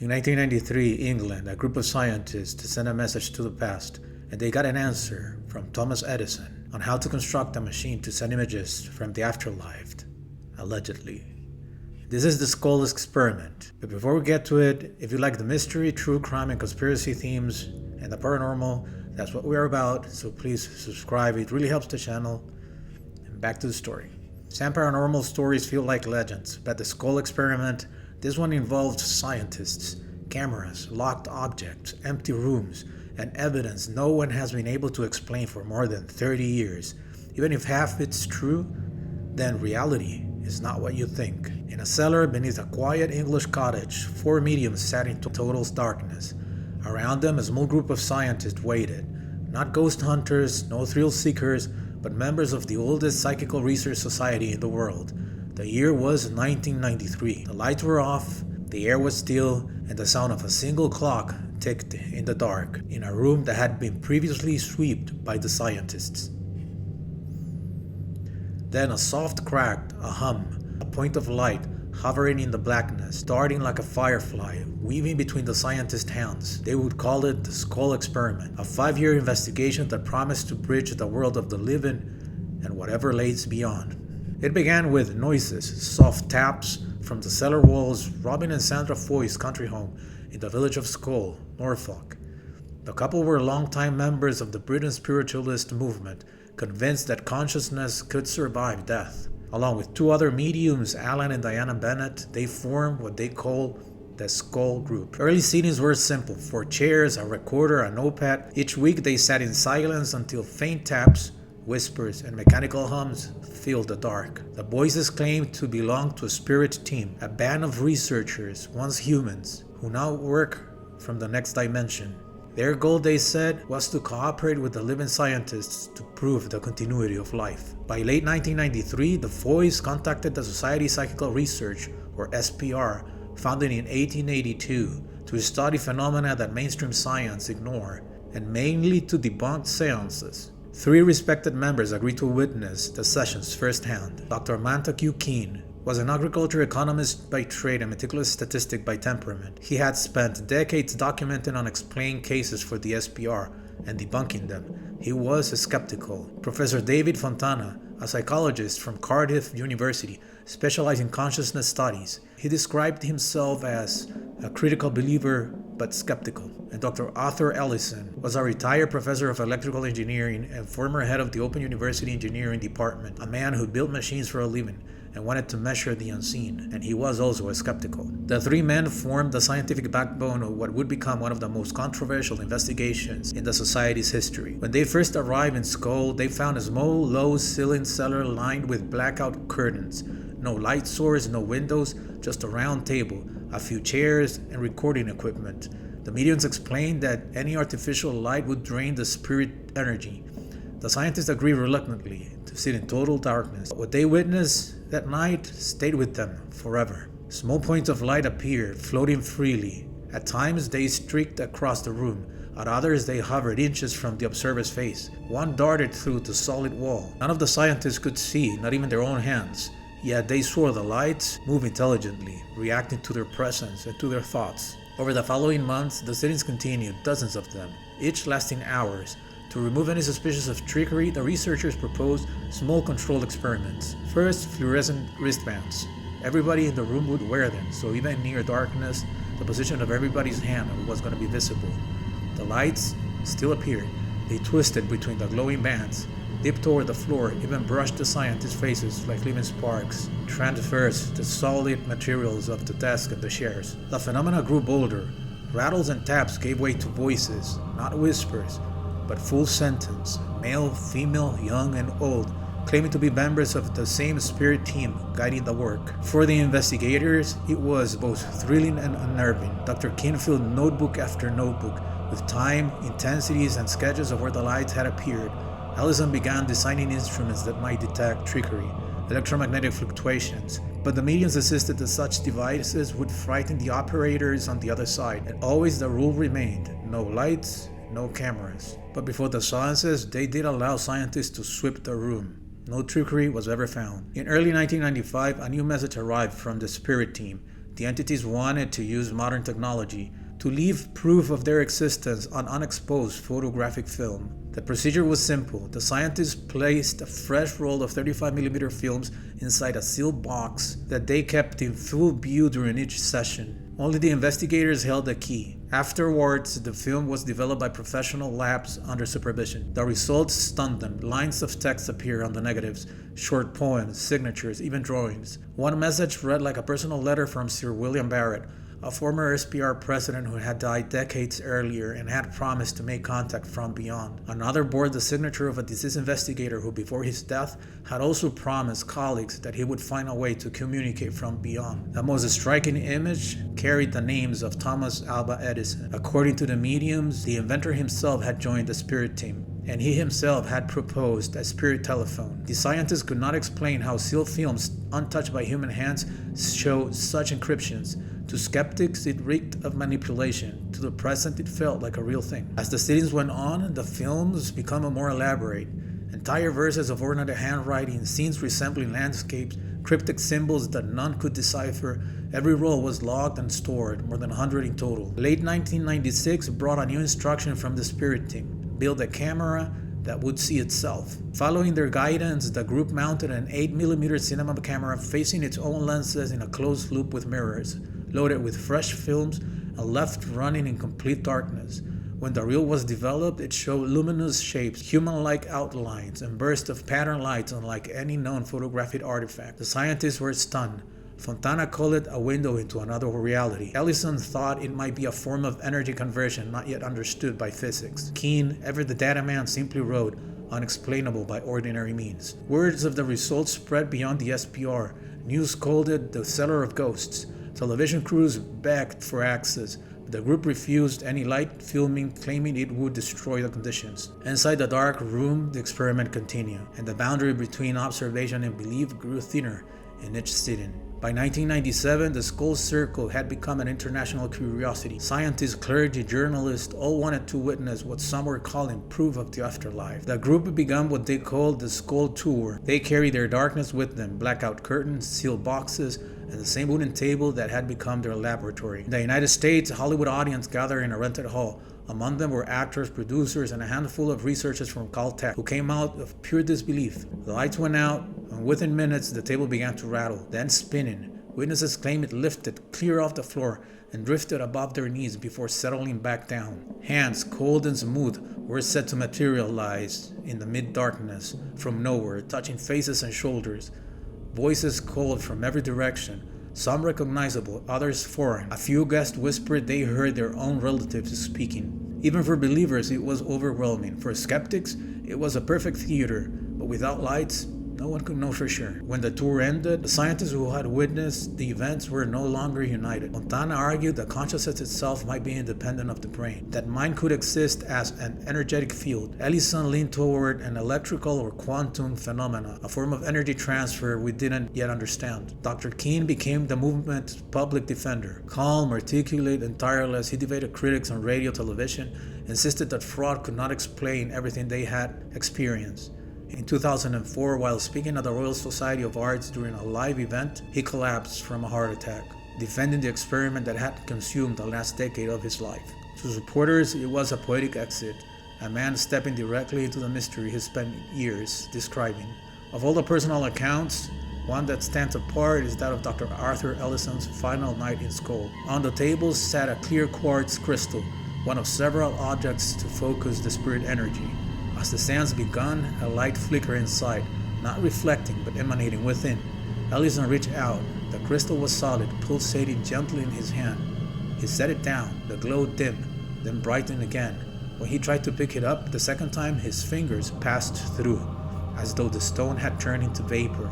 In 1993, England, a group of scientists sent a message to the past, and they got an answer from Thomas Edison on how to construct a machine to send images from the afterlife, allegedly. This is the Scole Experiment. But before we get to it, if you like the mystery, true crime, and conspiracy themes, and the paranormal, that's what we're about, so please subscribe. It really helps the channel. And back to the story. Some paranormal stories feel like legends, but the Scole Experiment, this one involved scientists, cameras, locked objects, empty rooms, and evidence no one has been able to explain for more than 30 years. Even if half it's true, then reality is not what you think. In a cellar beneath a quiet English cottage, 4 mediums sat in total darkness. Around them, a small group of scientists waited. Not ghost hunters, no thrill seekers, but members of the oldest psychical research society in the world. The year was 1993. The lights were off, the air was still, and the sound of a single clock ticked in the dark, in a room that had been previously swept by the scientists. Then a soft crack, a hum, a point of light hovering in the blackness, darting like a firefly, weaving between the scientists' hands. They would call it the Scole Experiment, a 5-year investigation that promised to bridge the world of the living and whatever lays beyond. It began with noises, soft taps from the cellar walls, Robin and Sandra Foy's country home in the village of Scole, Norfolk. The couple were longtime members of the British spiritualist movement, convinced that consciousness could survive death. Along with 2 other mediums, Alan and Diana Bennett, they formed what they call the Scole Group. Early seatings were simple: 4 chairs, a recorder, a notepad. Each week they sat in silence until faint taps, whispers, and mechanical hums filled the dark. The voices claimed to belong to a spirit team, a band of researchers, once humans, who now work from the next dimension. Their goal, they said, was to cooperate with the living scientists to prove the continuity of life. By late 1993, the Foys contacted the Society of Psychical Research, or SPR, founded in 1882, to study phenomena that mainstream science ignore, and mainly to debunk séances. 3 respected members agreed to witness the sessions firsthand. Dr. Montague Keene was an agriculture economist by trade and meticulous statistic by temperament. He had spent decades documenting unexplained cases for the SPR and debunking them. He was skeptical. Professor David Fontana, a psychologist from Cardiff University, specialized in consciousness studies. He described himself as a critical believer but skeptical. And Dr. Arthur Ellison was a retired professor of electrical engineering and former head of the Open University Engineering Department, a man who built machines for a living and wanted to measure the unseen, and he was also a skeptical. The 3 men formed the scientific backbone of what would become one of the most controversial investigations in the society's history. When they first arrived in Scole, they found a small, low-ceilinged cellar lined with blackout curtains. No light source, no windows, just a round table, a few chairs, and recording equipment. The mediums explained that any artificial light would drain the spirit energy. The scientists agreed reluctantly to sit in total darkness. What they witnessed that night stayed with them forever. Small points of light appeared, floating freely. At times they streaked across the room. At others they hovered inches from the observer's face. One darted through the solid wall. None of the scientists could see, not even their own hands. Yet they swore the lights moved intelligently, reacting to their presence and to their thoughts. Over the following months, the sittings continued, dozens of them, each lasting hours. To remove any suspicions of trickery, the researchers proposed small controlled experiments. First, fluorescent wristbands. Everybody in the room would wear them, so even in near darkness, the position of everybody's hand was going to be visible. The lights still appeared. They twisted between the glowing bands, dipped toward the floor, even brushed the scientists' faces like living sparks, transversed the solid materials of the desk and the chairs. The phenomena grew bolder. Rattles and taps gave way to voices, not whispers, but full sentence, male, female, young and old, claiming to be members of the same spirit team guiding the work. For the investigators, it was both thrilling and unnerving. Dr. Keene filled notebook after notebook with time, intensities, and sketches of where the lights had appeared. Ellison began designing instruments that might detect trickery, electromagnetic fluctuations, but the mediums insisted that such devices would frighten the operators on the other side, and always the rule remained: no lights, no cameras. But before the seances, they did allow scientists to sweep the room. No trickery was ever found. In early 1995, a new message arrived from the spirit team. The entities wanted to use modern technology to leave proof of their existence on unexposed photographic film. The procedure was simple. The scientists placed a fresh roll of 35mm films inside a sealed box that they kept in full view during each session. Only the investigators held the key. Afterwards, the film was developed by professional labs under supervision. The results stunned them. Lines of text appear on the negatives, short poems, signatures, even drawings. One message read like a personal letter from Sir William Barrett, a former SPR president who had died decades earlier and had promised to make contact from beyond. Another bore the signature of a deceased investigator who, before his death, had also promised colleagues that he would find a way to communicate from beyond. The most striking image carried the names of Thomas Alva Edison. According to the mediums, the inventor himself had joined the spirit team, and he himself had proposed a spirit telephone. The scientists could not explain how sealed films untouched by human hands show such encryptions. To skeptics, it reeked of manipulation. To the present, it felt like a real thing. As the sittings went on, the films became more elaborate. Entire verses of ornate handwriting, scenes resembling landscapes, cryptic symbols that none could decipher. Every roll was logged and stored, more than 100 in total. Late 1996 brought a new instruction from the spirit team: build a camera that would see itself. Following their guidance, the group mounted an 8mm cinema camera facing its own lenses in a closed loop with mirrors, loaded with fresh films, and left running in complete darkness. When the reel was developed, it showed luminous shapes, human-like outlines, and bursts of pattern lights unlike any known photographic artifact. The scientists were stunned. Fontana called it a window into another reality. Ellison thought it might be a form of energy conversion not yet understood by physics. Keen, ever the data man, simply wrote, "Unexplainable by ordinary means." Words of the results spread beyond the SPR. News called it the seller of ghosts. Television crews begged for access, but the group refused any light filming, claiming it would destroy the conditions. Inside the dark room, the experiment continued, and the boundary between observation and belief grew thinner in each sitting. By 1997, the Scole Circle had become an international curiosity. Scientists, clergy, journalists all wanted to witness what some were calling proof of the afterlife. The group began what they called the Scole Tour. They carried their darkness with them: blackout curtains, sealed boxes, and the same wooden table that had become their laboratory. In the United States, a Hollywood audience gathered in a rented hall. Among them were actors, producers, and a handful of researchers from Caltech who came out of pure disbelief. The lights went out, and within minutes the table began to rattle, then spinning. Witnesses claim it lifted clear off the floor and drifted above their knees before settling back down. Hands, cold and smooth, were said to materialize in the mid-darkness from nowhere, touching faces and shoulders. Voices called from every direction, some recognizable, others foreign. A few guests whispered they heard their own relatives speaking. Even for believers, it was overwhelming. For skeptics, it was a perfect theater, but without lights, no one could know for sure. When the tour ended, the scientists who had witnessed the events were no longer united. Fontana argued that consciousness itself might be independent of the brain, that mind could exist as an energetic field. Ellison leaned toward an electrical or quantum phenomena, a form of energy transfer we didn't yet understand. Dr. Keen became the movement's public defender. Calm, articulate, and tireless, he debated critics on radio, television, insisted that fraud could not explain everything they had experienced. In 2004, while speaking at the Royal Society of Arts during a live event, he collapsed from a heart attack, defending the experiment that had consumed the last decade of his life. To supporters, it was a poetic exit, a man stepping directly into the mystery he spent years describing. Of all the personal accounts, one that stands apart is that of Dr. Arthur Ellison's final night in Scole. On the table sat a clear quartz crystal, one of several objects to focus the spirit energy. As the seance began, a light flickered inside, not reflecting but emanating within. Ellison reached out. The crystal was solid, pulsating gently in his hand. He set it down. The glow dimmed, then brightened again. When he tried to pick it up the second time, his fingers passed through, as though the stone had turned into vapor.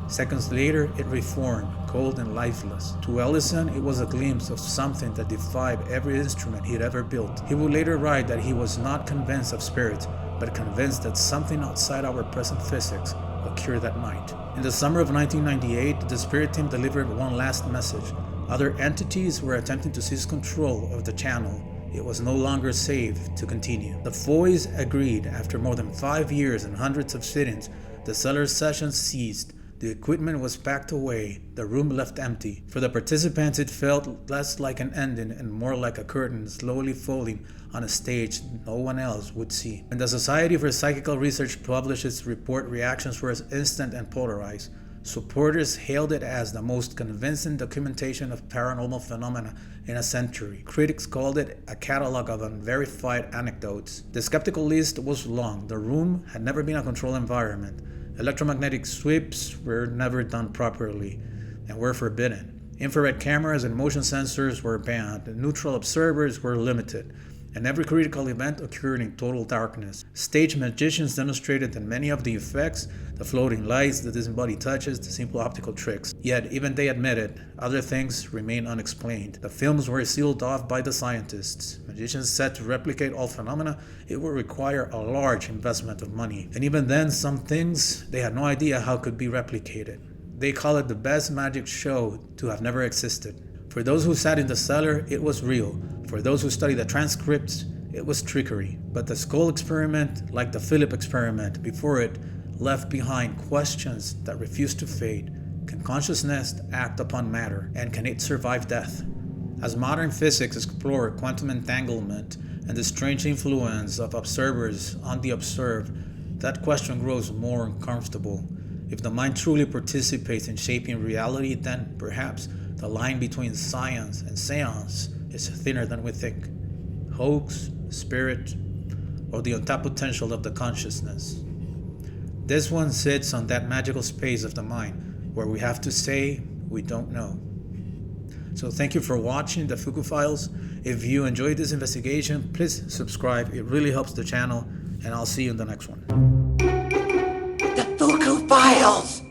Seconds later, it reformed, cold and lifeless. To Ellison, it was a glimpse of something that defied every instrument he'd ever built. He would later write that he was not convinced of spirits, but convinced that something outside our present physics occurred that night. In the summer of 1998, the spirit team delivered one last message. Other entities were attempting to seize control of the channel. It was no longer safe to continue. The Foys agreed. After more than 5 years and hundreds of sittings, the seller's sessions ceased. The equipment was packed away, the room left empty. For the participants, it felt less like an ending and more like a curtain slowly folding on a stage no one else would see. When the Society for Psychical Research published its report, reactions were instant and polarized. Supporters hailed it as the most convincing documentation of paranormal phenomena in a century. Critics called it a catalog of unverified anecdotes. The skeptical list was long. The room had never been a controlled environment. Electromagnetic sweeps were never done properly and were forbidden. Infrared cameras and motion sensors were banned. Neutral observers were limited. And every critical event occurred in total darkness. Stage magicians demonstrated that many of the effects, the floating lights, the disembodied touches, the simple optical tricks. Yet, even they admitted, other things remain unexplained. The films were sealed off by the scientists. Magicians said to replicate all phenomena, it would require a large investment of money. And even then, some things they had no idea how could be replicated. They call it the best magic show to have never existed. For those who sat in the cellar, it was real. For those who studied the transcripts, it was trickery. But the Scole Experiment, like the Philip Experiment before it, left behind questions that refuse to fade. Can consciousness act upon matter? And can it survive death? As modern physics explore quantum entanglement and the strange influence of observers on the observed, that question grows more uncomfortable. If the mind truly participates in shaping reality, then perhaps the line between science and séance is thinner than we think. Hoax, spirit, or the untapped potential of the consciousness. This one sits on that magical space of the mind where we have to say we don't know. So thank you for watching the Fuku Files. If you enjoyed this investigation, please subscribe. It really helps the channel, and I'll see you in the next one. The Fuku Files!